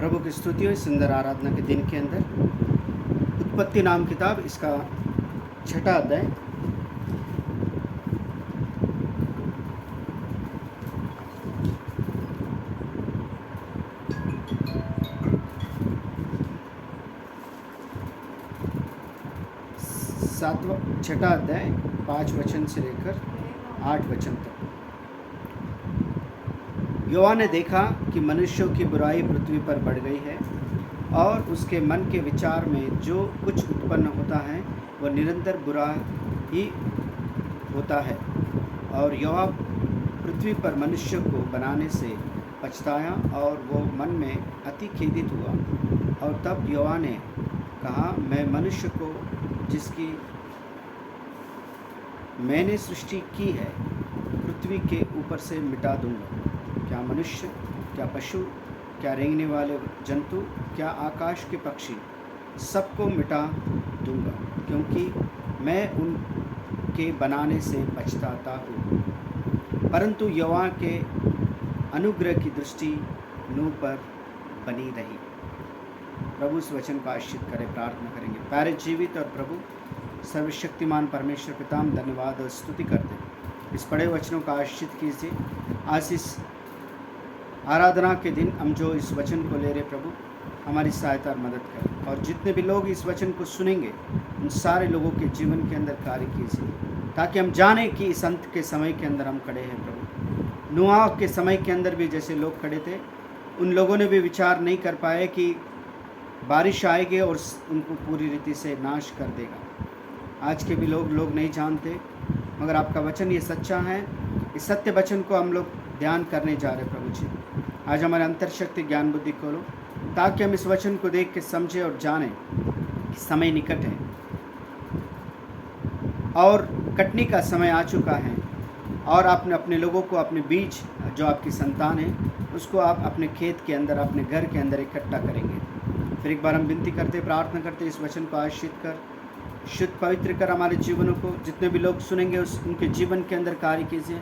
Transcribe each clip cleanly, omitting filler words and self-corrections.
प्रभु की स्तुति हो। सुंदर आराधना के दिन के अंदर उत्पत्ति नाम किताब इसका 6वां अध्याय छठा अध्याय 5 वचन से लेकर 8 वचन तक। यहोवा ने देखा कि मनुष्यों की बुराई पृथ्वी पर बढ़ गई है और उसके मन के विचार में जो कुछ उत्पन्न होता है वह निरंतर बुरा ही होता है। और यहोवा पृथ्वी पर मनुष्य को बनाने से पछताया और वो मन में अति खेदित हुआ। और तब यहोवा ने कहा, मैं मनुष्य को जिसकी मैंने सृष्टि की है पृथ्वी के ऊपर से मिटा दूंगा। क्या मनुष्य, क्या पशु, क्या रेंगने वाले जंतु, क्या आकाश के पक्षी, सबको मिटा दूंगा, क्योंकि मैं उनके बनाने से पछताता हूँ। परंतु यहोवा के अनुग्रह की दृष्टि नूह पर बनी रही। प्रभु इस वचन को आशीष करे। प्रार्थना करेंगे। प्यारे जीवित और प्रभु सर्वशक्तिमान परमेश्वर पिता, हम धन्यवाद और स्तुति करते हैं। इस पढ़े वचनों का आशीष कीजिए। आज इस आराधना के दिन हम जो इस वचन को ले रहे प्रभु, हमारी सहायता और मदद करें। और जितने भी लोग इस वचन को सुनेंगे उन सारे लोगों के जीवन के अंदर कार्य कीजिए, ताकि हम जानें कि इस अंत के समय के अंदर हम खड़े हैं प्रभु। नूह के समय के अंदर भी जैसे लोग खड़े थे, उन लोगों ने भी विचार नहीं कर पाए कि बारिश आएगी और उनको पूरी रीति से नाश कर देगा। आज के भी लोग नहीं जानते, मगर आपका वचन ये सच्चा है। इस सत्य वचन को हम लोग ध्यान करने जा रहे प्रभु जी। आज हमारे अंतर शक्ति ज्ञान बुद्धि खोलो, ताकि हम इस वचन को देख के समझें और जानें कि समय निकट है और कटनी का समय आ चुका है। और आपने अपने लोगों को, अपने बीज जो आपकी संतान है, उसको आप अपने खेत के अंदर, अपने घर के अंदर इकट्ठा करेंगे। फिर एक बार हम विनती करते, प्रार्थना करते, इस वचन को आशीष कर, शुद्ध पवित्र कर हमारे जीवनों को। जितने भी लोग सुनेंगे उनके जीवन के अंदर कार्य कीजिए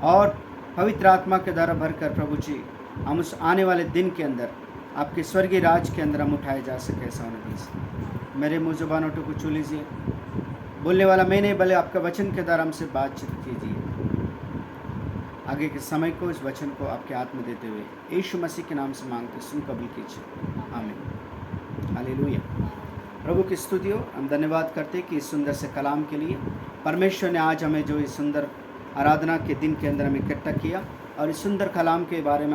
और पवित्र आत्मा के द्वारा भरकर प्रभु जी हम उस आने वाले दिन के अंदर आपके स्वर्गीय राज के अंदर हम उठाए जा सके। ऐसा होने दीजिए। मेरे मुँह ज़ुबान होठों को छू लीजिए। बोलने वाला मैं नहीं, भले आपका वचन के द्वारा हमसे बातचीत कीजिए। आगे के समय को, इस वचन को आपके हाथ में देते हुए यीशु मसीह के नाम से मांगते, सुन कबूल कीजिए। आमीन। हालेलुया। प्रभु की स्तुति हो। हम धन्यवाद करते कि इस सुंदर से कलाम के लिए परमेश्वर ने आज हमें जो इस सुंदर आराधना के दिन के अंदर हमें इकट्ठा किया, और इस सुंदर कलाम के बारे में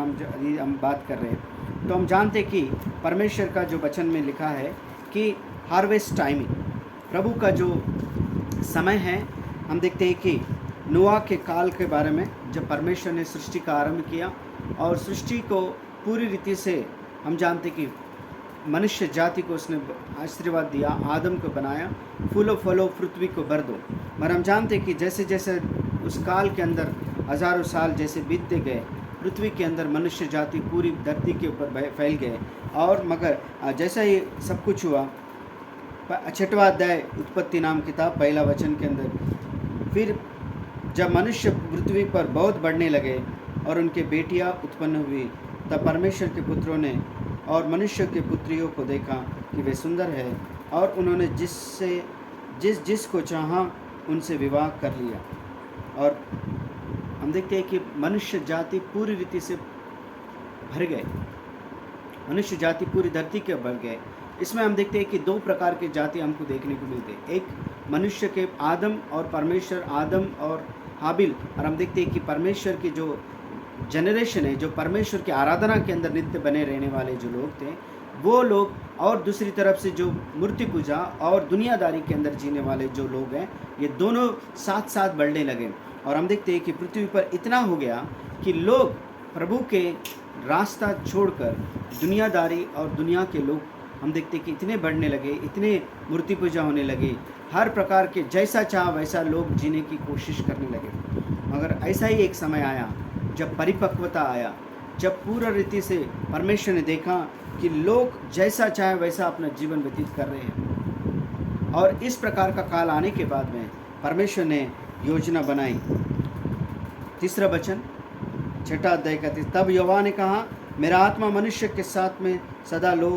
हम बात कर रहे हैं। तो हम जानते कि परमेश्वर का जो वचन में लिखा है कि हार्वेस्ट टाइमिंग, प्रभु का जो समय है, हम देखते हैं कि नूह के काल के बारे में जब परमेश्वर ने सृष्टि का आरंभ किया और सृष्टि को पूरी रीति से, हम जानते कि मनुष्य जाति को उसने आशीर्वाद दिया, आदम को बनाया, फूलो फलो पृथ्वी को भर दो। मगर हम जानते कि जैसे जैसे उस काल के अंदर हज़ारों साल जैसे बीतते गए, पृथ्वी के अंदर मनुष्य जाति पूरी धरती के ऊपर फैल गए। और मगर जैसा ही सब कुछ हुआ, 6वां अध्याय उत्पत्ति नाम किताब 1 वचन के अंदर, फिर जब मनुष्य पृथ्वी पर बहुत बढ़ने लगे और उनके बेटियां उत्पन्न हुई, तब परमेश्वर के पुत्रों ने और मनुष्य के पुत्रियों को देखा कि वे सुंदर है, और उन्होंने जिसको चाहा उनसे विवाह कर लिया। और हम देखते हैं कि मनुष्य जाति पूरी रीति से भर गए, मनुष्य जाति पूरी धरती के भर गए। इसमें हम देखते हैं कि 2 प्रकार के जाति हमको देखने को मिलते हैं। एक मनुष्य के आदम और परमेश्वर, आदम और हाबिल। और हम देखते हैं कि परमेश्वर की जो जनरेशन है, जो परमेश्वर की आराधना के अंदर नित्य बने रहने वाले जो लोग थे, वो लोग, और दूसरी तरफ से जो मूर्ति पूजा और दुनियादारी के अंदर जीने वाले जो लोग हैं, ये दोनों साथ साथ बढ़ने लगे। और हम देखते हैं कि पृथ्वी पर इतना हो गया कि लोग प्रभु के रास्ता छोड़कर दुनियादारी और दुनिया के लोग, हम देखते हैं कि इतने बढ़ने लगे, इतने मूर्ति पूजा होने लगे, हर प्रकार के जैसा चाह वैसा लोग जीने की कोशिश करने लगे। मगर ऐसा ही एक समय आया जब परिपक्वता आया, जब पूरा रीति से परमेश्वर ने देखा कि लोग जैसा चाहे वैसा अपना जीवन व्यतीत कर रहे हैं। और इस प्रकार का काल आने के बाद में परमेश्वर ने योजना बनाई। 3 वचन 6 अध्याय का 3, तब यहोवा ने कहा, मेरा आत्मा मनुष्य के साथ में सदा लो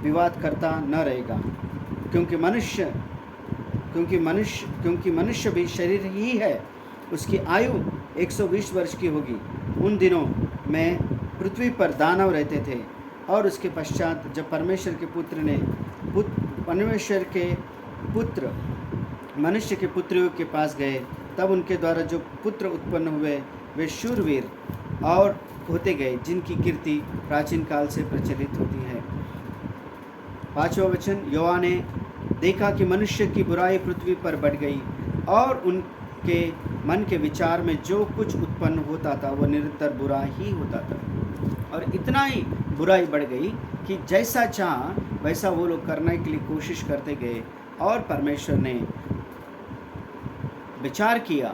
विवाद करता न रहेगा, क्योंकि मनुष्य भी शरीर ही है। उसकी आयु 120 वर्ष की होगी। उन दिनों में पृथ्वी पर दानव रहते थे, और उसके पश्चात जब परमेश्वर के पुत्र मनुष्य के पुत्रों के पास गए, तब उनके द्वारा जो पुत्र उत्पन्न हुए वे शूरवीर और होते गए, जिनकी कीर्ति प्राचीन काल से प्रचलित होती है। 5वां वचन, यहोवा ने देखा कि मनुष्य की बुराई पृथ्वी पर बढ़ गई, और उनके मन के विचार में जो कुछ उत्पन्न होता था वह निरंतर बुरा ही होता था। और इतना ही बुराई बढ़ गई कि जैसा चाह वैसा वो लोग करने के लिए कोशिश करते गए, और परमेश्वर ने विचार किया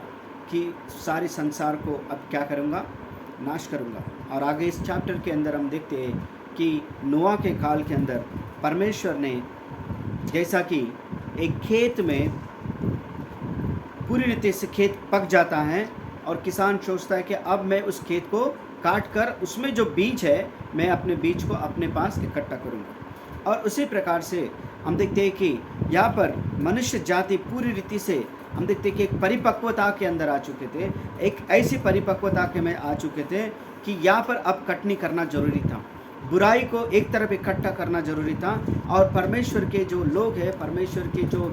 कि सारे संसार को अब क्या करूँगा, नाश करूँगा। और आगे इस चैप्टर के अंदर हम देखते हैं कि नोआ के काल के अंदर परमेश्वर ने, जैसा कि एक खेत में पूरी रीति से खेत पक जाता है और किसान सोचता है कि अब मैं उस खेत को काट कर उसमें जो बीज है मैं अपने बीज को अपने पास इकट्ठा करूँगा। और उसी प्रकार से हम देखते हैं कि यहाँ पर मनुष्य जाति पूरी रीति से हम देखते हैं कि एक परिपक्वता के अंदर आ चुके थे, एक ऐसी परिपक्वता के में आ चुके थे कि यहाँ पर अब कटनी करना जरूरी था, बुराई को एक तरफ इकट्ठा करना जरूरी था। और परमेश्वर के जो लोग हैं, परमेश्वर के जो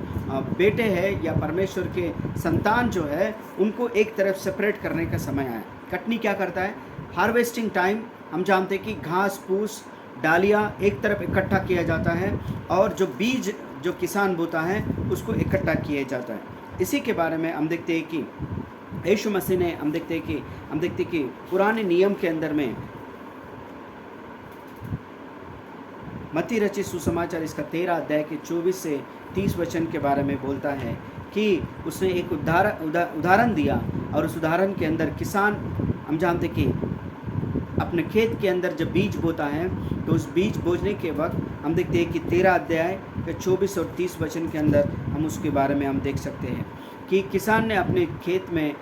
बेटे हैं या परमेश्वर के संतान जो है, उनको एक तरफ सेपरेट करने का समय आया। कटनी क्या करता है, हार्वेस्टिंग टाइम, हम जानते हैं कि घास फूस डालियाँ एक तरफ इकट्ठा किया जाता है, और जो बीज जो किसान बोता है उसको इकट्ठा किया जाता है। इसी के बारे में हम देखते हैं कि यीशु मसीह ने, हम देखते हैं कि पुराने नियम के अंदर में मत्ती रचित सुसमाचार इसका 13 अध्याय के 24 से 30 वचन के बारे में बोलता है कि उसने एक उदाहरण दिया, और उस उदाहरण के अंदर किसान, हम जानते कि अपने खेत के अंदर जब बीज बोता है तो उस बीज बोने के वक्त हम देखते हैं कि 13 अध्याय के 24 और 30 वचन के अंदर हम उसके बारे में हम देख सकते हैं कि किसान ने अपने खेत में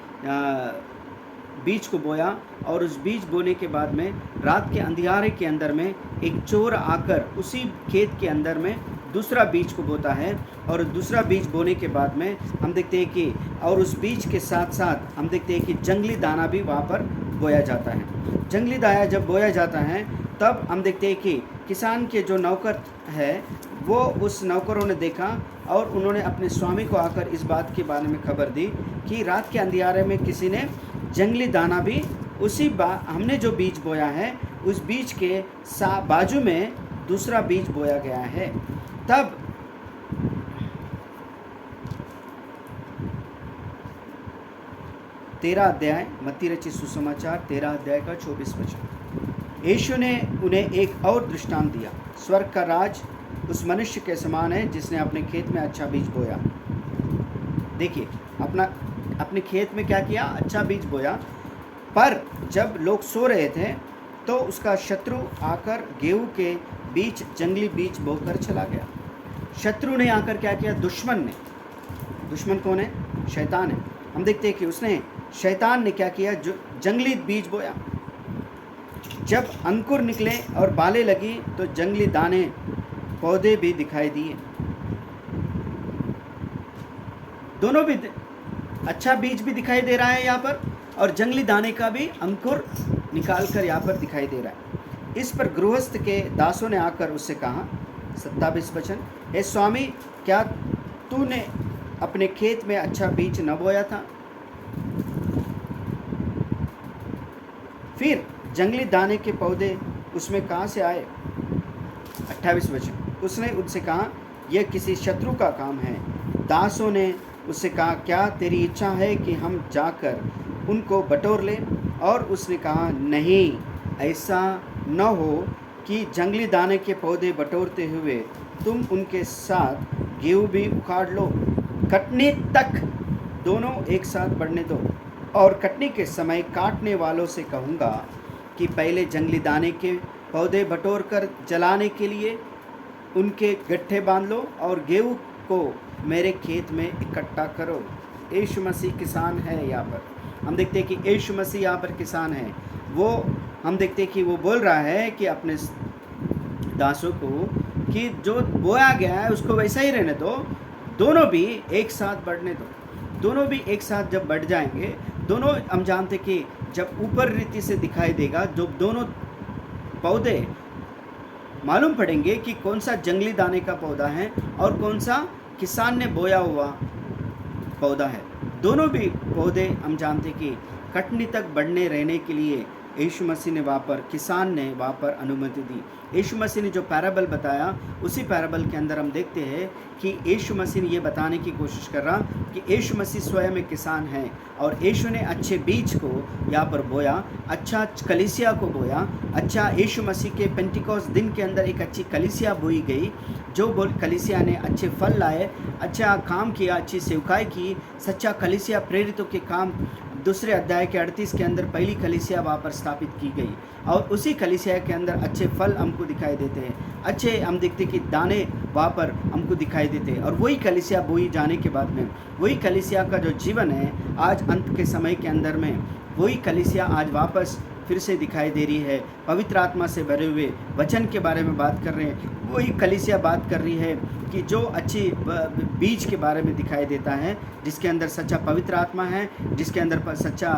बीज को बोया, और उस बीज बोने के बाद में रात के अंधियारे के अंदर में एक चोर आकर उसी खेत के अंदर में दूसरा बीज को बोता है। और दूसरा बीज बोने के बाद में हम देखते हैं कि, और उस बीज के साथ साथ हम देखते हैं कि जंगली दाना भी वहाँ पर बोया जाता है। जंगली दाना जब बोया जाता है तब हम देखते हैं कि किसान के जो नौकर है वो, उस नौकरों ने देखा और उन्होंने अपने स्वामी को आकर इस बात के बारे में खबर दी कि रात के अंधियारे में किसी ने जंगली दाना भी हमने जो बीज बोया है उस बीज के बाजू में दूसरा बीज बोया गया है। तब तेरह अध्याय, मत्ती रचित सुसमाचार 13 अध्याय का 24 वचन, यीशु ने उन्हें एक और दृष्टांत दिया। स्वर्ग का राज उस मनुष्य के समान है जिसने अपने खेत में अच्छा बीज बोया। देखिए, अपने खेत में क्या किया, अच्छा बीज बोया, पर जब लोग सो रहे थे तो उसका शत्रु आकर गेहूं के बीच जंगली बीज बोकर चला गया। शत्रु ने आकर क्या किया, दुश्मन कौन है, शैतान है। हम देखते हैं कि शैतान ने क्या किया, जो जंगली बीज बोया। जब अंकुर निकले और बालें लगी तो जंगली दाने पौधे भी दिखाई दिए। दोनों भी, अच्छा बीज भी दिखाई दे रहा है यहाँ पर, और जंगली दाने का भी अंकुर निकाल कर यहाँ पर दिखाई दे रहा है। इस पर गृहस्थ के दासों ने आकर उससे कहा, 27 वचन, हे स्वामी, क्या तूने अपने खेत में अच्छा बीज न बोया था? फिर जंगली दाने के पौधे उसमें कहाँ से आए? 28 वचन, उसने उनसे कहा, यह किसी शत्रु का काम है। दासों ने उससे कहा, क्या तेरी इच्छा है कि हम जाकर उनको बटोर लें? और उसने कहा, नहीं, ऐसा न हो कि जंगली दाने के पौधे बटोरते हुए तुम उनके साथ गेहूं भी उखाड़ लो। कटनी तक दोनों एक साथ बढ़ने दो, और कटनी के समय काटने वालों से कहूँगा कि पहले जंगली दाने के पौधे बटोर कर जलाने के लिए उनके गट्ठे बांध लो, और गेहूं को मेरे खेत में इकट्ठा करो। यीशु मसीह किसान है यहाँ पर, हम देखते हैं कि यीशु मसीह यहाँ पर किसान है। वो हम देखते हैं कि वो बोल रहा है कि अपने दासों को कि जो बोया गया है उसको वैसा ही रहने दो, दोनों भी एक साथ बढ़ने दो। दोनों भी एक साथ जब बढ़ जाएंगे, दोनों हम जानते कि जब ऊपर रीति से दिखाई देगा, जो दोनों पौधे मालूम पड़ेंगे कि कौन सा जंगली दाने का पौधा है और कौन सा किसान ने बोया हुआ पौधा है। दोनों भी पौधे हम जानते कि कटनी तक बढ़ने रहने के लिए यीशु मसीह ने वहाँ पर, किसान ने वहाँ पर अनुमति दी। यीशु मसीह ने जो पैराबल बताया, उसी पैराबल के अंदर हम देखते हैं कि यीशु मसीह ने ये बताने की कोशिश कर रहा कि यीशु मसीह स्वयं एक किसान है और यीशु ने अच्छे बीज को यहाँ पर बोया, अच्छा कलीसिया को बोया। अच्छा यीशु मसीह के पेंटिकोस दिन के अंदर एक अच्छी कलीसिया बोई गई, जो कलीसिया ने अच्छे फल लाए, अच्छा काम किया, अच्छी सेवकाई की। सच्चा कलीसिया प्रेरितों के काम दूसरे अध्याय के 38 के अंदर पहली कलीसिया वहाँ पर स्थापित की गई और उसी कलीसिया के अंदर अच्छे फल हमको दिखाई देते हैं, अच्छे हम देखते कि दाने वहाँ पर हमको दिखाई देते हैं। और वही कलीसिया बोई जाने के बाद में, वही कलीसिया का जो जीवन है आज अंत के समय के अंदर में, वही कलीसिया आज वापस फिर से दिखाई दे रही है। पवित्र आत्मा से भरे हुए वचन के बारे में बात कर रहे हैं। वही कलीसिया बात कर रही है कि जो अच्छी बीज के बारे में दिखाई देता है, जिसके अंदर सच्चा पवित्र आत्मा है, जिसके अंदर सच्चा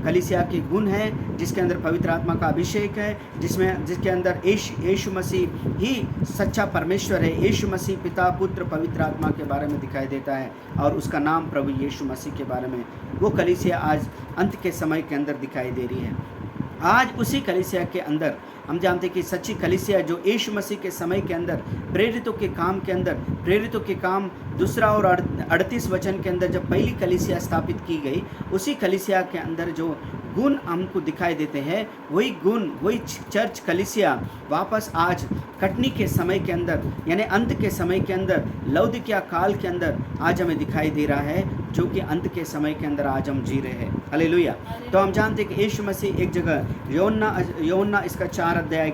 कलीसिया के गुण है, जिसके अंदर पवित्र आत्मा का अभिषेक है, जिसके अंदर यीशु मसीह ही सच्चा परमेश्वर है। यीशु मसीह पिता, पुत्र, पवित्र आत्मा के बारे में दिखाई देता है और उसका नाम प्रभु यीशु मसीह के बारे में। वो कलीसिया आज अंत के समय के अंदर दिखाई दे रही है। आज उसी कलीसिया के अंदर हम जानते हैं कि सच्ची कलीसिया जो यीशु मसीह के समय के अंदर प्रेरितों के काम के अंदर, प्रेरितों के काम 2 और 38 वचन के अंदर जब पहली कलीसिया स्थापित की गई, उसी कलीसिया के अंदर जो गुण हमको दिखाई देते हैं, वही गुण, वही चर्च कलीसिया वापस आज कटनी के समय के अंदर, यानी अंत के समय के अंदर, लौदीकिया काल के अंदर आज हमें दिखाई दे रहा है, जो कि अंत के समय के अंदर आज हम जी रहे हैं। हालेलुया। तो हम जानते हैं कि यीशु मसीह एक जगह यूहन्ना इसका 4 अध्याय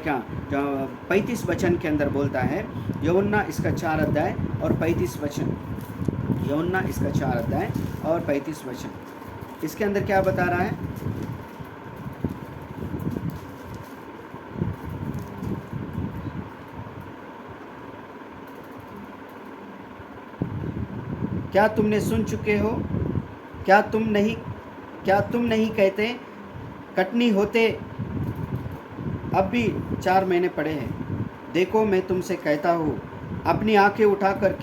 का 35 वचन के अंदर बोलता है। यूहन्ना इसका 4 अध्याय और 35 वचन, यूहन्ना इसका 4 अध्याय और 35 वचन, इसके अंदर क्या बता रहा है? क्या तुमने सुन चुके हो? क्या तुम नहीं कहते कटनी होते अब भी 4 महीने पड़े हैं? देखो मैं तुमसे कहता हूँ, अपनी आंखें उठाकर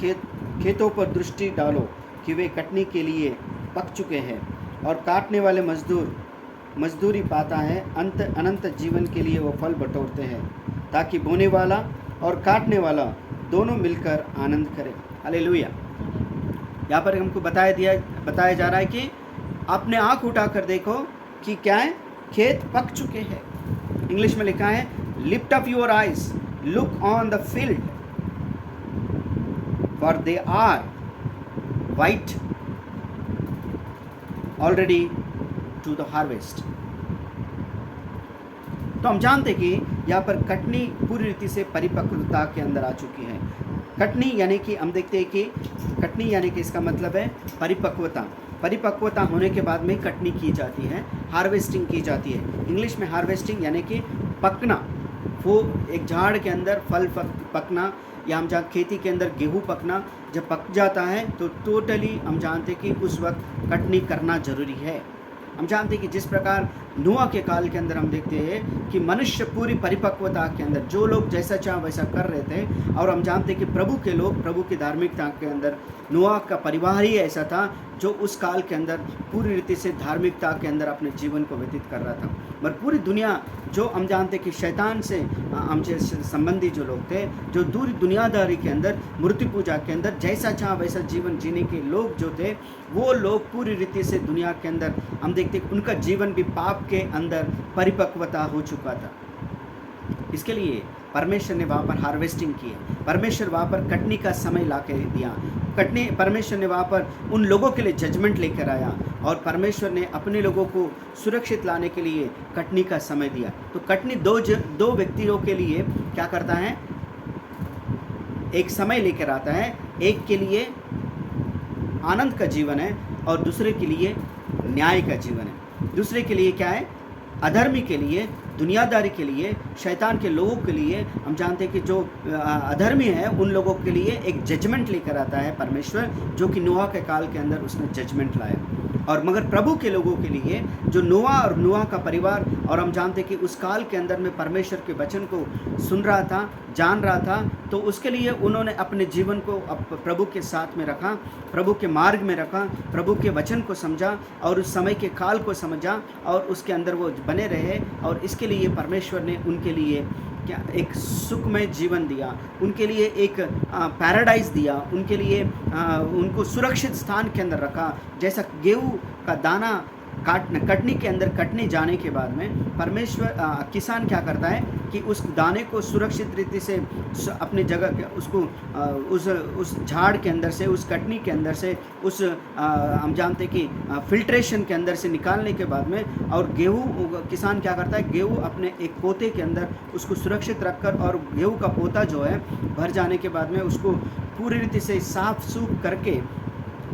खेतों पर दृष्टि डालो कि वे कटनी के लिए पक चुके हैं और काटने वाले मजदूरी पाता है। अनंत जीवन के लिए वो फल बटोरते हैं, ताकि बोने वाला और काटने वाला दोनों मिलकर आनंद करें। हालेलुया। यहाँ पर हमको बताया जा रहा है कि आपने आँख उठाकर देखो कि क्या है, खेत पक चुके हैं। इंग्लिश में लिखा है, lift up your eyes, look on the field, for they are white already to the harvest. तो हम जानते कि यहाँ पर कटनी पूरी रीति से परिपक्वता के अंदर आ चुकी है। कटनी यानी कि हम देखते हैं कि कटनी यानी कि इसका मतलब है परिपक्वता। परिपक्वता होने के बाद में कटनी की जाती है, हार्वेस्टिंग की जाती है। इंग्लिश में हार्वेस्टिंग यानी कि पकना, वो एक झाड़ के अंदर फल पकना, या हम जहाँ खेती के अंदर गेहूँ पकना, जब पक जाता है तो टोटली हम जानते कि उस वक्त कटनी करना ज़रूरी है। हम जानते हैं कि जिस प्रकार नूह के काल के अंदर हम देखते हैं कि मनुष्य पूरी परिपक्वता के अंदर जो लोग जैसा चाह वैसा कर रहे थे, और हम जानते हैं कि प्रभु के लोग प्रभु की धार्मिकता के अंदर, नूह का परिवार ही ऐसा था जो उस काल के अंदर पूरी रीति से धार्मिकता के अंदर अपने जीवन को व्यतीत कर रहा था। पर पूरी दुनिया जो हम जानते कि शैतान से हमसे संबंधी जो लोग थे, जो दुनियादारी के अंदर, मूर्ति पूजा के अंदर जैसा चाह वैसा जीवन जीने के लोग जो थे, वो लोग पूरी रीति से दुनिया के अंदर हम देखते कि उनका जीवन भी पाप के अंदर परिपक्वता हो चुका था। इसके लिए परमेश्वर ने वहाँ पर हार्वेस्टिंग की है, परमेश्वर वहाँ पर कटनी का समय ला के दिया। परमेश्वर ने वहाँ पर उन लोगों के लिए जजमेंट लेकर आया, और परमेश्वर ने अपने लोगों को सुरक्षित लाने के लिए कटनी का समय दिया। तो कटनी दो व्यक्तियों के लिए क्या करता है, एक समय लेकर आता है। एक के लिए आनंद का जीवन है और दूसरे के लिए न्याय का जीवन है। दूसरे के लिए क्या है? अधर्मी के लिए, दुनियादारी के लिए, शैतान के लोगों के लिए, हम जानते हैं कि जो अधर्मी है उन लोगों के लिए एक जजमेंट लेकर आता है परमेश्वर, जो कि नोआ के काल के अंदर उसने जजमेंट लाया। और मगर प्रभु के लोगों के लिए, जो नोआ और नोआ का परिवार, और हम जानते हैं कि उस काल के अंदर में परमेश्वर के वचन को सुन रहा था, जान रहा था, तो उसके लिए उन्होंने अपने जीवन को प्रभु के साथ में रखा, प्रभु के मार्ग में रखा, प्रभु के वचन को समझा और उस समय के काल को समझा और उसके अंदर वो बने रहे। और इसके लिए परमेश्वर ने उनके लिए क्या एक सुखमय जीवन दिया, उनके लिए एक पैराडाइज दिया, उनके लिए उनको सुरक्षित स्थान के अंदर रखा। जैसा गेहूँ का दाना कटनी के अंदर कटने जाने के बाद में परमेश्वर किसान क्या करता है कि उस दाने को सुरक्षित रीति से अपने जगह उसको उस झाड़ के अंदर से, उस कटनी के अंदर से, उस हम जानते कि फिल्ट्रेशन के अंदर से निकालने के बाद में, और गेहूँ किसान क्या करता है, गेहूँ अपने एक पोते के अंदर उसको सुरक्षित रखकर, और गेहूँ का पोता जो है भर जाने के बाद में उसको पूरी रीति से साफ सूफ करके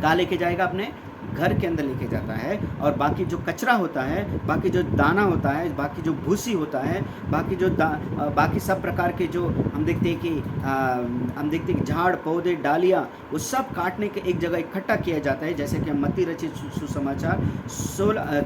कहाँ लेके जाएगा? अपने घर के अंदर लेके जाता है। और बाकी जो कचरा होता है, बाकी जो दाना होता है, बाकी जो भूसी होता है, बाकी जो बाकी सब प्रकार के जो हम देखते हैं कि झाड़ पौधे डालियाँ, वो सब काटने के एक जगह इकट्ठा किया जाता है। जैसे कि हम मत्ती रचित सुसमाचार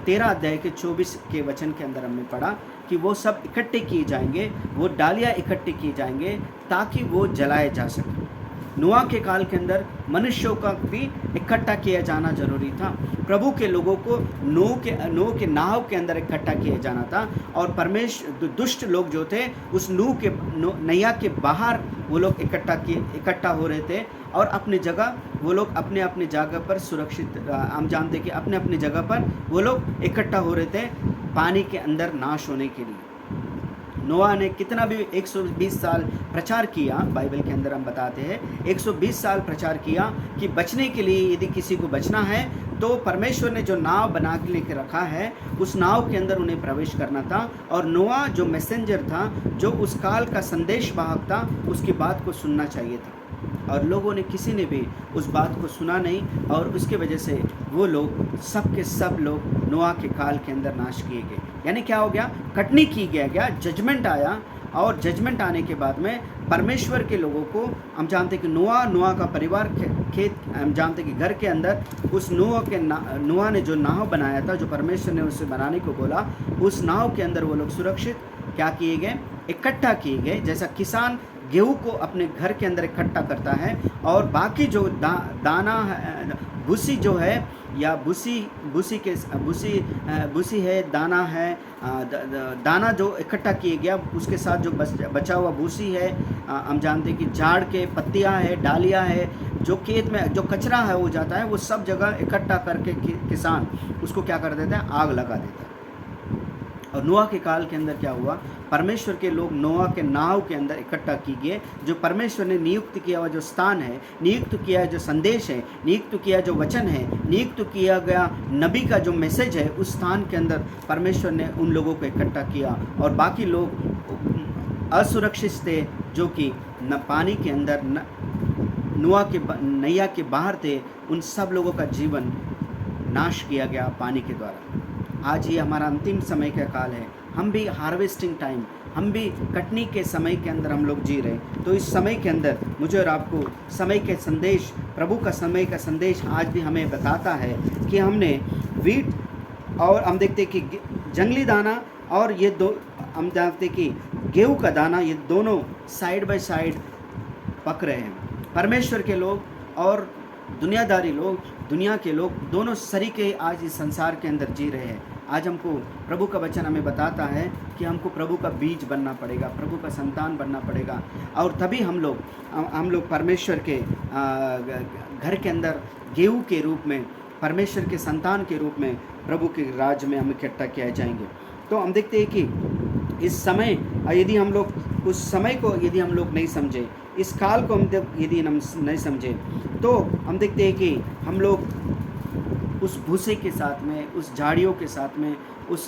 13 अध्याय के 24 के वचन के अंदर हमने पढ़ा कि वो सब इकट्ठे किए जाएंगे, वो डालियाँ इकट्ठे किए जाएंगे ताकि वो जलाए जा सके। नोआ के काल के अंदर मनुष्यों का भी इकट्ठा किया जाना जरूरी था। प्रभु के लोगों को नोह के नाव के अंदर इकट्ठा किया जाना था। और परमेश्वर दुष्ट लोग जो थे उस नैया के बाहर वो लोग इकट्ठा हो रहे थे, और अपने जगह वो लोग अपने जगह पर सुरक्षित, हम जानते कि अपने जगह पर वो लोग इकट्ठा हो रहे थे पानी के अंदर नाश होने के लिए। नोआ ने कितना भी 120 साल प्रचार किया, बाइबल के अंदर हम बताते हैं 120 साल प्रचार किया कि बचने के लिए, यदि किसी को बचना है तो परमेश्वर ने जो नाव बना के लेके रखा है उस नाव के अंदर उन्हें प्रवेश करना था। और नोआ जो मैसेंजर था, जो उस काल का संदेश वाहक था, उसकी बात को सुनना चाहिए था। और लोगों ने, किसी ने भी उस बात को सुना नहीं, और उसके वजह से वो लोग सब के सब लोग नोआ के काल के अंदर नाश किए गए। यानी क्या हो गया? कटनी की गया, जजमेंट आया, और जजमेंट आने के बाद में परमेश्वर के लोगों को, हम जानते कि नोआ का परिवार खेत, हम जानते कि घर के अंदर उस नोआ ने जो नाव बनाया था, जो परमेश्वर ने उसे बनाने को बोला, उस नाव के अंदर वो लोग सुरक्षित क्या किए गए? इकट्ठा किए गए। जैसा किसान गेहूँ को अपने घर के अंदर इकट्ठा करता है, और बाकी जो दाना भूसी जो है, या भूसी है, दाना है, दाना जो इकट्ठा किए गया, उसके साथ जो बचा हुआ भूसी है, हम जानते हैं कि झाड़ के पत्तियां है, डालियां है, जो खेत में जो कचरा है वो जाता है, वो सब जगह इकट्ठा करके किसान उसको क्या कर देता है? आग लगा देता है। और नोआ के काल के अंदर क्या हुआ? परमेश्वर के लोग नोआ के नाव के अंदर इकट्ठा किए गए। जो परमेश्वर ने नियुक्त किया हुआ जो स्थान है, नियुक्त किया जो संदेश है, नियुक्त किया जो वचन है, नियुक्त किया गया नबी का जो मैसेज है, उस स्थान के अंदर परमेश्वर ने उन लोगों को इकट्ठा किया। और बाकी लोग असुरक्षित थे, जो कि न पानी के अंदर, न नोआ के नैया के बाहर थे, उन सब लोगों का जीवन नाश किया गया पानी के द्वारा। आज ये हमारा अंतिम समय का काल है, हम भी हार्वेस्टिंग टाइम, हम भी कटनी के समय के अंदर हम लोग जी रहे हैं। तो इस समय के अंदर मुझे और आपको समय के संदेश, प्रभु का समय का संदेश आज भी हमें बताता है कि हमने वीट, और हम देखते कि जंगली दाना और ये दो, हम जानते कि गेहूँ का दाना, ये दोनों साइड बाय साइड पक रहे हैं। परमेश्वर के लोग और दुनियादारी लोग, दुनिया के लोग, दोनों सरीके आज इस संसार के अंदर जी रहे हैं। आज हमको प्रभु का वचन हमें बताता है कि हमको प्रभु का बीज बनना पड़ेगा, प्रभु का संतान बनना पड़ेगा, और तभी हम लोग परमेश्वर के घर के अंदर गेहूँ के रूप में, परमेश्वर के संतान के रूप में प्रभु के राज में हम इकट्ठा किए जाएंगे। तो हम देखते हैं कि इस समय, यदि हम लोग उस समय को यदि हम लोग नहीं समझे, इस काल को यदि हम नहीं समझे, तो हम देखते हैं कि हम लोग उस भूसे के साथ में, उस झाड़ियों के साथ में, उस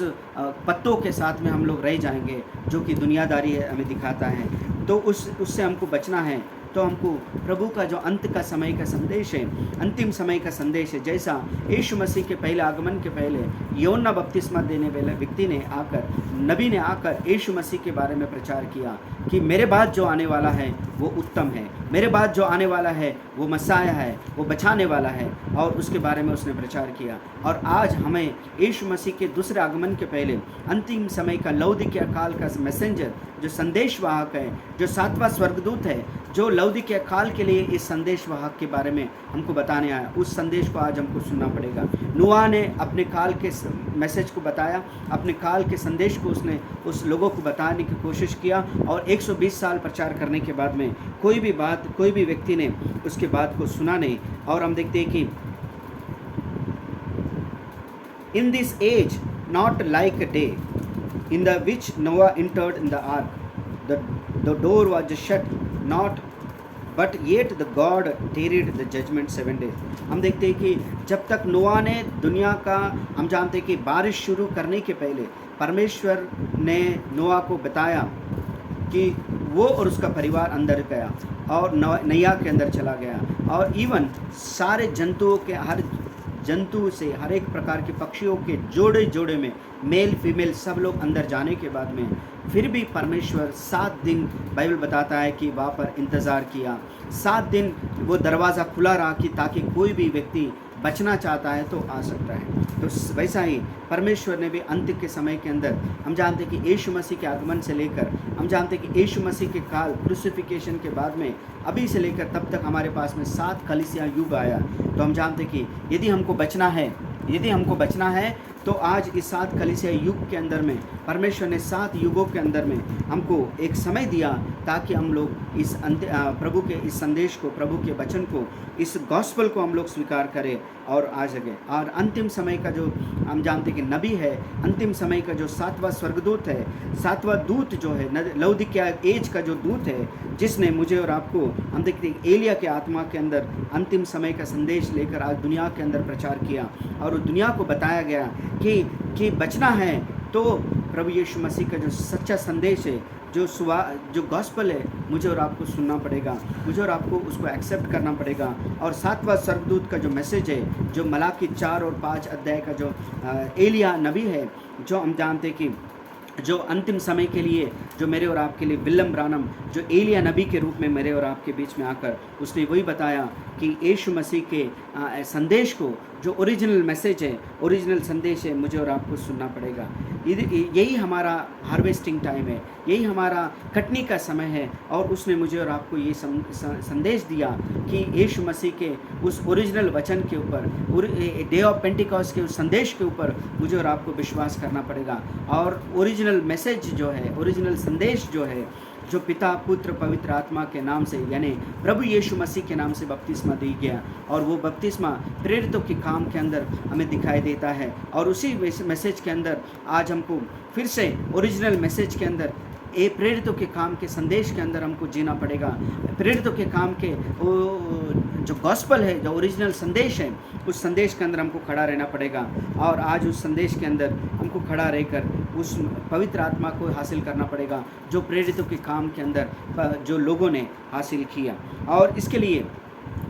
पत्तों के साथ में हम लोग रह जाएंगे, जो कि दुनियादारी हमें दिखाता है। तो उससे हमको बचना है। तो हमको प्रभु का जो अंत का समय का संदेश है, अंतिम समय का संदेश है, जैसा यीशु मसीह के पहले आगमन के पहले यूहन्ना बपतिस्मा देने वाले व्यक्ति ने आकर, नबी ने आकर यीशु मसीह के बारे में प्रचार किया कि मेरे बाद जो आने वाला है वो उत्तम है, मेरे बाद जो आने वाला है वो मसाया है, वो बचाने वाला है, और उसके बारे में उसने प्रचार किया। और आज हमें यीशु मसीह के दूसरे आगमन के पहले अंतिम समय का लौदीकिया काल का मैसेंजर, जो संदेशवाहक है, जो 7वां स्वर्गदूत है, जो लौदीकिया काल के लिए इस संदेशवाहक के बारे में हमको बताने आया, उस संदेश को आज हमको सुनना पड़ेगा। नूह ने अपने काल के मैसेज को बताया, अपने काल के संदेश को उसने उस लोगों को बताने की कोशिश किया, और 120 साल प्रचार करने के बाद में कोई भी व्यक्ति ने उसके बात को सुना नहीं। और हम देखते हैं कि in this age not like a day in the which Noah entered in the ark, the door was shut, not but yet the God tarried the judgment 7 days. हम देखते हैं कि जब तक नोआ ने दुनिया का, हम जानते हैं कि बारिश शुरू करने के पहले परमेश्वर ने नोआ को बताया कि वो और उसका परिवार अंदर गया और नैया के अंदर चला गया, और इवन सारे जंतुओं के, हर जंतु से, हर एक प्रकार के पक्षियों के जोड़े जोड़े में, मेल फीमेल सब लोग अंदर जाने के बाद में फिर भी परमेश्वर 7 दिन, बाइबल बताता है कि वहाँ पर इंतज़ार किया। 7 दिन वो दरवाज़ा खुला रहा कि ताकि कोई भी व्यक्ति बचना चाहता है तो आ सकता है। तो वैसा ही परमेश्वर ने भी अंत के समय के अंदर, हम जानते हैं कि यीशु मसीह के आगमन से लेकर, हम जानते हैं कि यीशु मसीह के काल क्रूसिफिकेशन के बाद में अभी से लेकर तब तक हमारे पास में 7 कलीसिया युग आया। तो हम जानते हैं कि यदि हमको बचना है तो आज इस 7 कलीसिया युग के अंदर में परमेश्वर ने 7 युगों के अंदर में हमको एक समय दिया ताकि हम लोग इस प्रभु के इस संदेश को, प्रभु के वचन को, इस गॉस्पल को हम लोग स्वीकार करें और आ सकें। और अंतिम समय का जो हम जानते हैं कि नबी है, अंतिम समय का जो 7वां स्वर्गदूत है, 7वां दूत जो है, लौदीकिया एज का जो दूत है, जिसने मुझे और आपको, हम देखते हैं एलिया के आत्मा के अंदर अंतिम समय का संदेश लेकर आज दुनिया के अंदर प्रचार किया, और दुनिया को बताया गया कि बचना है तो प्रभु यीशु मसीह का जो सच्चा संदेश है, जो गॉस्पल है, मुझे और आपको सुनना पड़ेगा, मुझे और आपको उसको एक्सेप्ट करना पड़ेगा। और 7वां स्वर्गदूत का जो मैसेज है, जो मलाकी 4 और 5 अध्याय का जो एलिया नबी है, जो हम जानते कि जो अंतिम समय के लिए, जो मेरे और आपके लिए विलियम ब्रानम, जो एलिया नबी के रूप में मेरे और आपके बीच में आकर उसने वही बताया कि यीशु मसीह के संदेश को, जो ओरिजिनल मैसेज है, ओरिजिनल संदेश है, मुझे और आपको सुनना पड़ेगा। यही हमारा हार्वेस्टिंग टाइम है, यही हमारा कटनी का समय है। और उसने मुझे और आपको ये संदेश दिया कि यीशु मसीह के उस ओरिजिनल वचन के ऊपर, डे ऑफ पेंटिकॉस्ट के उस संदेश के ऊपर मुझे और आपको विश्वास करना पड़ेगा। और ओरिजिनल मैसेज जो है, ओरिजिनल संदेश जो है, जो पिता, पुत्र, पवित्र आत्मा के नाम से, यानी प्रभु यीशु मसीह के नाम से बपतिस्मा दी गया, और वो बपतिस्मा प्रेरितों के काम के अंदर हमें दिखाई देता है। और उसी मैसेज के अंदर आज हमको फिर से ओरिजिनल मैसेज के अंदर, ये प्रेरितों के काम के संदेश के अंदर हमको जीना पड़ेगा। प्रेरितों के काम के जो गॉस्पल है, जो ओरिजिनल संदेश है, उस संदेश के अंदर हमको खड़ा रहना पड़ेगा। और आज उस संदेश के अंदर हमको खड़ा रहकर उस पवित्र आत्मा को हासिल करना पड़ेगा, जो प्रेरितों के काम के अंदर जो लोगों ने हासिल किया। और इसके लिए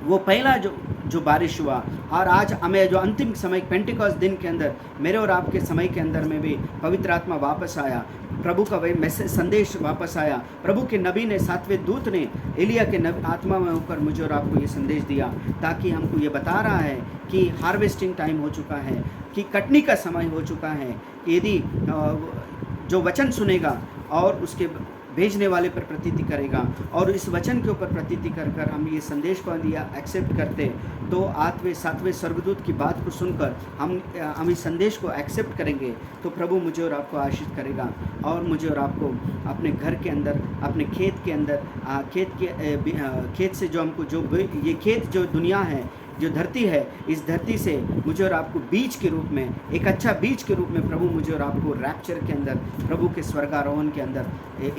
वो पहला जो बारिश हुआ, और आज हमें जो अंतिम समय पेंटिकॉस्ट दिन के अंदर, मेरे और आपके समय के अंदर में भी पवित्र आत्मा वापस आया, प्रभु का वही मैसेज संदेश वापस आया। प्रभु के नबी ने, 7वें दूत ने एलिया के आत्मा में होकर मुझे और आपको ये संदेश दिया, ताकि हमको ये बता रहा है कि हार्वेस्टिंग टाइम हो चुका है, कि कटनी का समय हो चुका है। यदि जो वचन सुनेगा और उसके भेजने वाले पर प्रतीति करेगा, और इस वचन के ऊपर प्रतीति कर हम ये संदेश को लिया एक्सेप्ट करते, तो 7वें स्वर्गदूत की बात को सुनकर हम इस संदेश को एक्सेप्ट करेंगे, तो प्रभु मुझे और आपको आशीष करेगा। और मुझे और आपको अपने घर के अंदर, अपने खेत के अंदर, खेत से जो हमको, जो ये खेत, जो दुनिया है, जो धरती है, इस धरती से मुझे और आपको बीज के रूप में, एक अच्छा बीज के रूप में प्रभु मुझे और आपको रैप्चर के अंदर, प्रभु के स्वर्गारोहण के अंदर,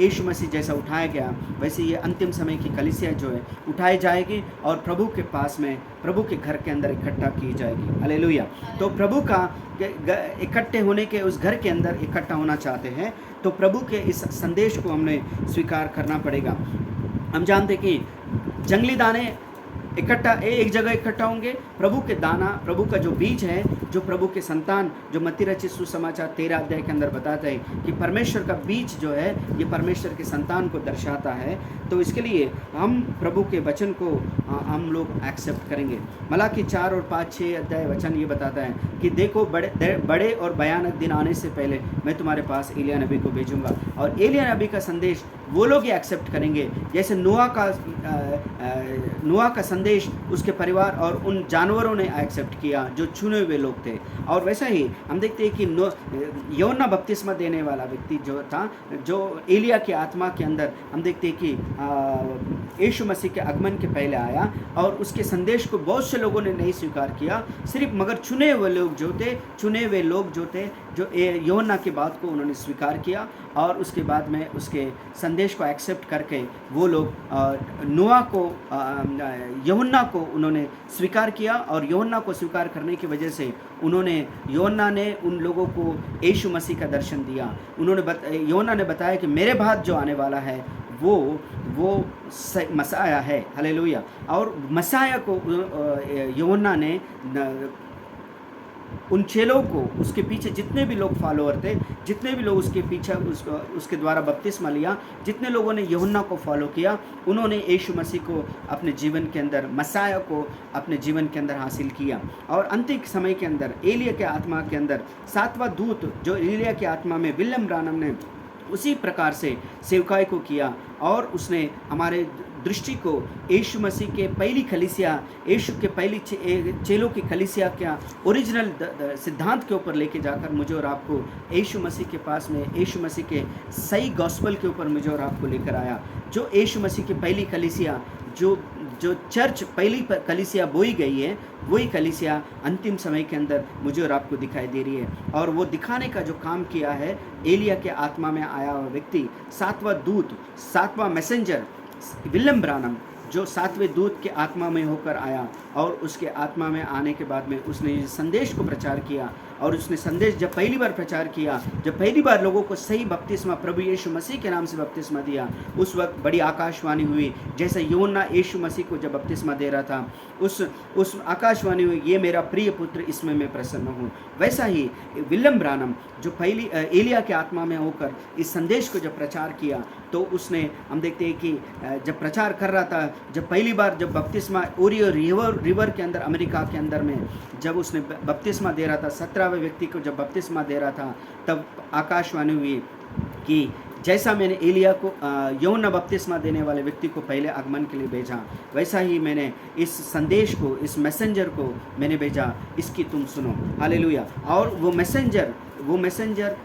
यीशु मसीह जैसा उठाया गया, वैसे ये अंतिम समय की कलीसिया जो है उठाई जाएगी और प्रभु के पास में, प्रभु के घर के अंदर इकट्ठा की जाएगी। हालेलुया। तो प्रभु का इकट्ठे होने के, उस घर के अंदर इकट्ठा होना चाहते हैं, तो प्रभु के इस संदेश को हमने स्वीकार करना पड़ेगा। हम जानते कि जंगली दाने एक जगह इकट्ठा होंगे, प्रभु के दाना, प्रभु का जो बीज है, जो प्रभु के संतान, जो मत्ती रचित सुसमाचार 13 अध्याय के अंदर बताता है कि परमेश्वर का बीज जो है ये परमेश्वर के संतान को दर्शाता है। तो इसके लिए हम प्रभु के वचन को हम लोग एक्सेप्ट करेंगे। मलाकी 4 और 5, 6 अध्याय वचन ये बताता है कि देखो बड़े और भयानक दिन आने से पहले मैं तुम्हारे पास एलिय्याह नबी को भेजूंगा, और एलिय्याह नबी का संदेश वो लोग ही एक्सेप्ट करेंगे जैसे नोआ का संदेश उसके परिवार और उन जानवरों ने एक्सेप्ट किया जो चुने हुए लोग थे। और वैसा ही हम देखते हैं कि यूहन्ना बपतिस्मा देने वाला व्यक्ति जो था, जो एलिय्याह की आत्मा के अंदर, हम देखते हैं कि यीशु मसीह के आगमन के पहले आया और उसके संदेश को बहुत से लोगों ने नहीं स्वीकार किया, सिर्फ मगर चुने हुए लोग जो थे जो यूहन्ना की बात को उन्होंने स्वीकार किया, और उसके बाद में उसके संदेश को एक्सेप्ट करके वो लोग यूहन्ना को उन्होंने स्वीकार किया, और यूहन्ना को स्वीकार करने की वजह से यूहन्ना ने उन लोगों को यीशु मसीह का दर्शन दिया। यूहन्ना ने बताया कि मेरे बाद जो आने वाला है वो मसाया है, हालेलुया। और मसाया को यूहन्ना ने उन चेलों को, उसके पीछे जितने भी लोग फॉलोअर थे, जितने भी लोग उसके पीछे उसके द्वारा बपतिस्मा लिया, जितने लोगों ने यूहन्ना को फॉलो किया, उन्होंने यीशु मसीह को अपने जीवन के अंदर, मसाया को अपने जीवन के अंदर हासिल किया। और अंतिम समय के अंदर एलिय्याह के आत्मा के अंदर 7वां दूत जो एलिय्याह के आत्मा में विलियम ब्रानम ने उसी प्रकार से सेवकाई को किया, और उसने हमारे दृष्टि को यीशु मसीह के पहली कलीसिया, यीशु के पहली चेलों की कलीसिया का ओरिजिनल सिद्धांत के ऊपर लेके जाकर मुझे और आपको यीशु मसीह के पास में, यीशु मसीह के सही गॉस्पेल के ऊपर मुझे और आपको लेकर आया। जो यीशु मसीह की पहली कलीसिया, जो चर्च पहली कलीसिया बोई गई है, वही कलीसिया अंतिम समय के अंदर मुझे और आपको दिखाई दे रही है। और वो दिखाने का जो काम किया है एलिय्याह के आत्मा में आया हुआ व्यक्ति, 7वां दूत, 7वां मैसेंजर विलियम ब्रानम, जो 7वें दूत के आत्मा में होकर आया, और उसके आत्मा में आने के बाद में उसने संदेश को प्रचार किया। और उसने संदेश जब पहली बार प्रचार किया, जब पहली बार लोगों को सही बपतिस्मा प्रभु यीशु मसीह के नाम से बपतिस्मा दिया, उस वक्त बड़ी आकाशवाणी हुई। जैसे यूहन्ना यीशु मसीह को जब बपतिस्मा दे रहा था, उस आकाशवाणी हुई, ये मेरा प्रिय पुत्र, इसमें मैं प्रसन्न हूँ। वैसा ही विलियम ब्रानम जो पहली एलिय्याह के आत्मा में होकर इस संदेश को जब प्रचार किया, तो उसने, हम देखते हैं कि जब प्रचार कर रहा था, जब पहली बार जब बपतिस्मा ओरियो रिवर के अंदर, अमेरिका के अंदर में जब उसने बपतिस्मा दे रहा था, 17वें व्यक्ति को जब बपतिस्मा दे रहा था, तब आकाशवाणी हुई कि जैसा मैंने एलिय्याह को, यूहन्ना बपतिस्मा देने वाले व्यक्ति को पहले आगमन के लिए भेजा, वैसा ही मैंने इस संदेश को, इस मैसेंजर को मैंने भेजा, इसकी तुम सुनो, हालेलुया। और वो मैसेंजर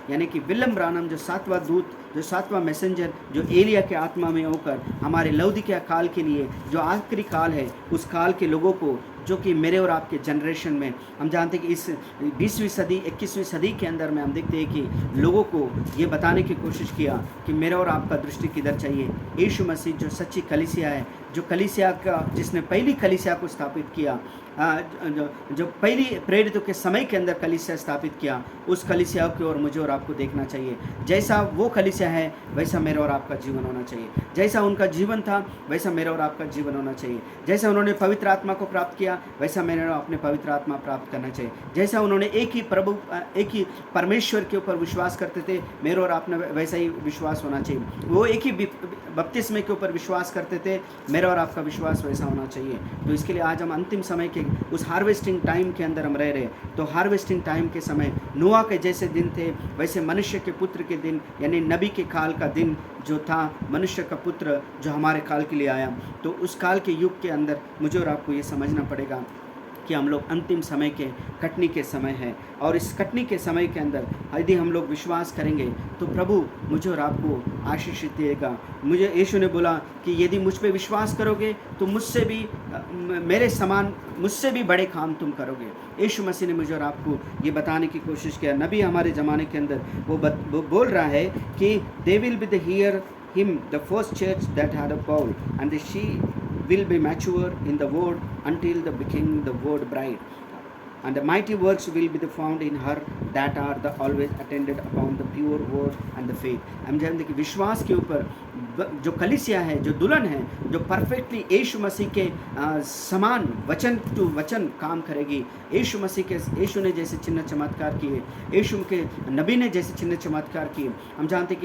यानी कि विलियम ब्रानम, जो 7वां दूत, जो 7वां मैसेंजर, जो एलिय्याह के आत्मा में होकर हमारे लौदीकिया काल के लिए, जो आखिरी काल है, उस काल के लोगों को, जो कि मेरे और आपके जनरेशन में, हम जानते हैं कि इस 20वीं सदी, 21वीं सदी के अंदर में हम देखते हैं कि लोगों को ये बताने की कोशिश किया कि मेरा और आपका दृष्टि किधर चाहिए। यीशु मसीह जो सच्ची कलीसिया है, जो कलीसिया का, जिसने पहली कलीसिया को स्थापित किया, जो पहली प्रेरितों के समय के अंदर कलीसिया स्थापित किया, उस कलीसिया की ओर मुझे और आपको देखना चाहिए। जैसा वो कलीसिया है, वैसा मेरा और आपका जीवन होना चाहिए। जैसा उनका जीवन था, वैसा मेरा और आपका जीवन होना चाहिए। जैसा उन्होंने पवित्र आत्मा को प्राप्त किया, वैसा मेरे और अपने पवित्र आत्मा प्राप्त करना चाहिए। जैसा उन्होंने एक ही परमेश्वर के ऊपर विश्वास करते थे, मेरे और आपने वैसा ही विश्वास होना चाहिए। वो एक ही बपतिस्मे के ऊपर विश्वास करते थे, मेरा और आपका विश्वास वैसा होना चाहिए। तो इसके लिए आज हम अंतिम समय के उस हार्वेस्टिंग टाइम के अंदर हम रह रहे। तो हार्वेस्टिंग टाइम के समय नोआ के जैसे दिन थे, वैसे मनुष्य के पुत्र के दिन, यानी नबी के काल का दिन जो था, मनुष्य का पुत्र जो हमारे काल के लिए आया, तो उस काल के युग के अंदर मुझे और आपको ये समझना पड़ेगा कि हम लोग अंतिम समय के, कटनी के समय है। और इस कटनी के समय के अंदर यदि हम लोग विश्वास करेंगे तो प्रभु मुझे और आपको आशीषित देगा। मुझे यीशु ने बोला कि यदि मुझ पे विश्वास करोगे तो मुझसे भी, मेरे समान, मुझसे भी बड़े काम तुम करोगे। यीशु मसीह ने मुझे और आपको ये बताने की कोशिश किया। नबी हमारे ज़माने के अंदर वो बोल रहा है कि they will be the here him the first church that had a Paul, and she will be mature in the word until the becoming the word bride. and the mighty works will be the found in her that are the always attended upon the pure word and the faith. हम जानते कि विश्वास के ऊपर जो कलीसिया है, जो दुल्हन है, जो परफेक्टली यीशु मसीह के समान वचन टू वचन काम करेगी। यीशु ने जैसे चिन्ह चमत्कार किए, यीशु के नबी ने जैसे चिन्ह चमत्कार किए। हम जानते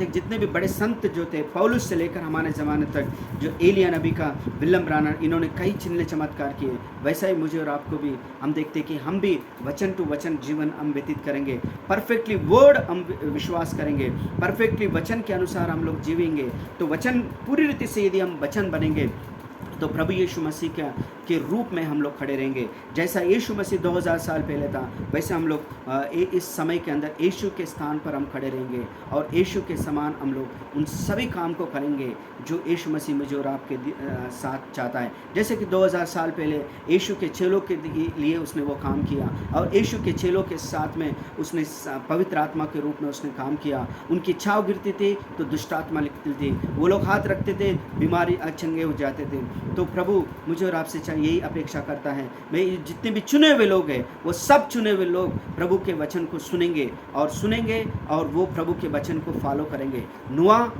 कि जितने भी बड़े संत जो थे, पौलुस से लेकर हमारे ज़माने तक, जो एलिया नबी का, विलियम ब्रानर, इन्होंने कई चिन्ह चमत्कार किए। वैसा ही मुझे और आपको भी हम देखते कि हम भी वचन टू वचन जीवन हम व्यतीत करेंगे, परफेक्टली वर्ड हम विश्वास करेंगे, परफेक्टली वचन के अनुसार हम लोग जीवेंगे। तो वचन पूरी रीति से यदि हम वचन बनेंगे तो प्रभु यीशु मसीह के रूप में हम लोग खड़े रहेंगे। जैसा यीशु मसीह 2000 साल पहले था, वैसे हम लोग इस समय के अंदर यीशु के स्थान पर हम खड़े रहेंगे और यीशु के समान हम लोग उन सभी काम को करेंगे जो यीशु मसीह मुझे और आपके साथ चाहता है। जैसे कि 2000 साल पहले यीशु के चेलों के लिए उसने वो काम किया और यीशु के चेलों के साथ में उसने पवित्र आत्मा के रूप में उसने काम किया। उनकी इच्छाओं गिरती थी तो दुष्ट आत्मा लिखती थी, वो लोग हाथ रखते थे, बीमारी चंगे हो जाते थे। तो प्रभु मुझे और आपसे यही अपेक्षा करता है, मैं जितने भी चुने हुए लोग हैं वो सब चुने हुए लोग प्रभु के वचन को सुनेंगे और वो प्रभु के वचन को फॉलो करेंगे। नूह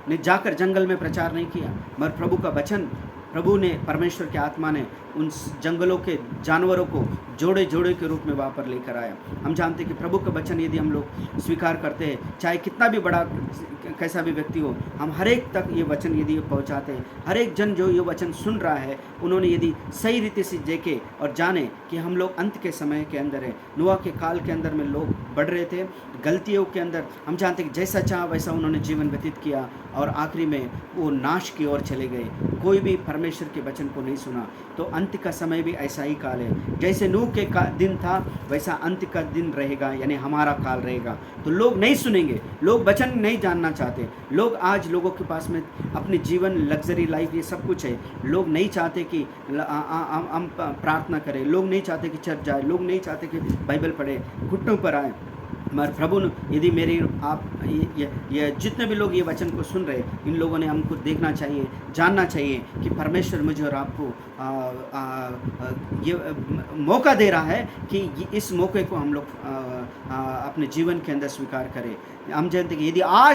ने जाकर जंगल में प्रचार नहीं किया, मगर प्रभु का वचन, प्रभु ने, परमेश्वर की आत्मा ने उन जंगलों के जानवरों को जोड़े जोड़े के रूप में वहाँ पर लेकर आया। हम जानते हैं कि प्रभु का वचन यदि हम लोग स्वीकार करते हैं, चाहे कितना भी बड़ा कैसा भी व्यक्ति हो, हम हर एक तक ये वचन यदि पहुँचाते हैं, हर एक जन जो ये वचन सुन रहा है, उन्होंने यदि सही रीति से देखे और जाने कि हम लोग अंत के समय के अंदर है। नूह के काल के अंदर में लोग बढ़ रहे थे गलतियों के अंदर। हम जानते हैं कि जैसा चाहा वैसा उन्होंने जीवन व्यतीत किया और आखिरी में वो नाश की ओर चले गए। कोई भी परमेश्वर के वचन को नहीं सुना। तो अंत का समय भी ऐसा ही काल है, जैसे नूह के दिन था वैसा अंत का दिन रहेगा, यानी हमारा काल रहेगा। तो लोग नहीं सुनेंगे, लोग वचन नहीं जानना चाहते। लोग आज लोगों के पास में अपने जीवन, लग्जरी लाइफ, ये सब कुछ है। लोग नहीं चाहते कि हम प्रार्थना करें, लोग नहीं चाहते कि चर्च जाए, लोग नहीं चाहते कि बाइबल पढ़े, घुटनों पर आए। मगर प्रभु यदि मेरी आप ये जितने भी लोग ये वचन को सुन रहे, इन लोगों ने हमको देखना चाहिए, जानना चाहिए कि परमेश्वर मुझे और आपको ये मौका दे रहा है कि इस मौके को हम लोग अपने जीवन के अंदर स्वीकार करें। हम जानते हैं कि यदि आज